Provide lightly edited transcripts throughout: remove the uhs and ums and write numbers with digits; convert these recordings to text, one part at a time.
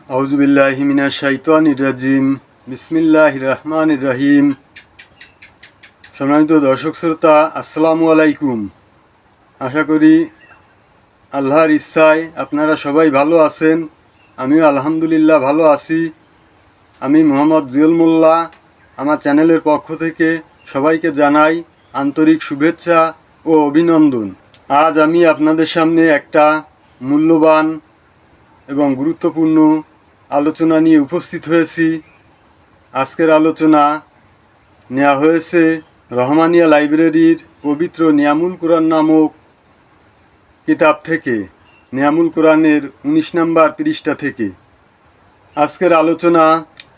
আউযুবিল্লাহি মিনাশ শাইতানির রাজিম। বিসমিল্লাহির রহমানির রহিম। সম্মানিত দর্শক শ্রোতা, আসসালামু আলাইকুম। আশা করি আল্লাহর ইচ্ছায় আপনারা সবাই ভালো আছেন। আমিও আলহামদুলিল্লাহ ভালো আছি। আমি মোহাম্মদ জুয়েল মোল্লা। আমার চ্যানেলের পক্ষ থেকে সবাইকে জানাই আন্তরিক শুভেচ্ছা ও অভিনন্দন। আজ আমি আপনাদের সামনে একটা মূল্যবান এবং গুরুত্বপূর্ণ আলোচনা নিয়ে উপস্থিত হয়েছি। আজকের আলোচনা নেওয়া হয়েছে রহমানিয়া লাইব্রেরির পবিত্র নিয়ামুল কুরআন নামক কিতাব থেকে, নিয়ামুল কুরআনের 19 নম্বর পৃষ্ঠা থেকে। আজকের আলোচনা,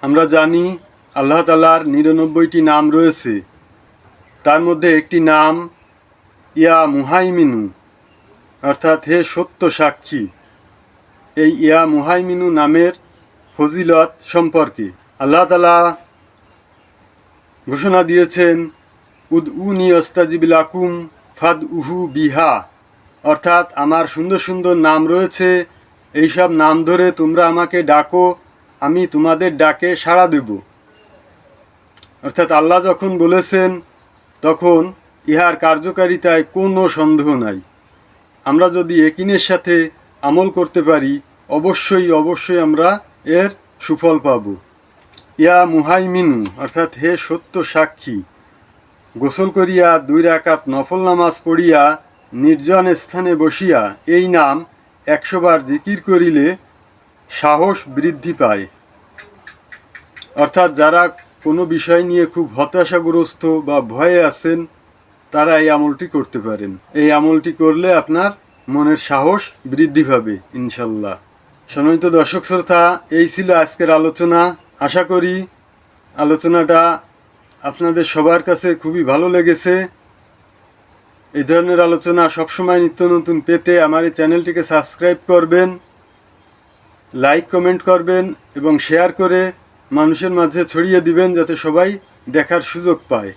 আমরা জানি আল্লাহ তাআলার 99টি নাম রয়েছে। তার মধ্যে একটি নাম ইয়া মুহাইমিনু, অর্থাৎ হে সত্য সাক্ষী। এই ইয়া মুহাইমিনু নামের ফজিলত সম্পর্কে আল্লাহ তাআলা ঘোষণা দিয়েছেন, উদউনি আস্তাজিব লাকুম ফাদউহু বিহা, অর্থাৎ আমার সুন্দর সুন্দর নাম রয়েছে, এইসব নাম ধরে তোমরা আমাকে ডাকো, আমি তোমাদের ডাকে সাড়া দেব। অর্থাৎ আল্লাহ যখন বলেছেন তখন ইহার কার্যকারিতায় কোনো সন্দেহ নাই। আমরা যদি ইয়াকিনের সাথে আমল করতে পারি, অবশ্যই আমরা এর সুফল পাব। ইয়া মুহাইমিনু, অর্থাৎ হে সত্য সাক্ষী। গোসল করিয়া 2 রাকাত নফল নামাজ পড়িয়া নির্জন স্থানে বসিয়া এই নাম 100 বার জিকির করিলে সাহস বৃদ্ধি পায়। অর্থাৎ যারা কোনো বিষয় নিয়ে খুব হতাশাগ্রস্ত বা ভয়ে আছেন, তারা এই আমলটি করতে পারেন। এই আমলটি করলে আপনার মনের সাহস বৃদ্ধি পাবে ইনশাল্লাহ। সম্মানিত দর্শক শ্রোতা, এই ছিল আজকের আলোচনা। আশা করি আলোচনাটা আপনাদের সবার কাছে খুবই ভালো লেগেছে। এই ধরনের আলোচনা সবসময় নিত্য নতুন পেতে আমার এই চ্যানেলটিকে সাবস্ক্রাইব করবেন, লাইক কমেন্ট করবেন এবং শেয়ার করে মানুষের মাঝে ছড়িয়ে দিবেন, যাতে সবাই দেখার সুযোগ পায়।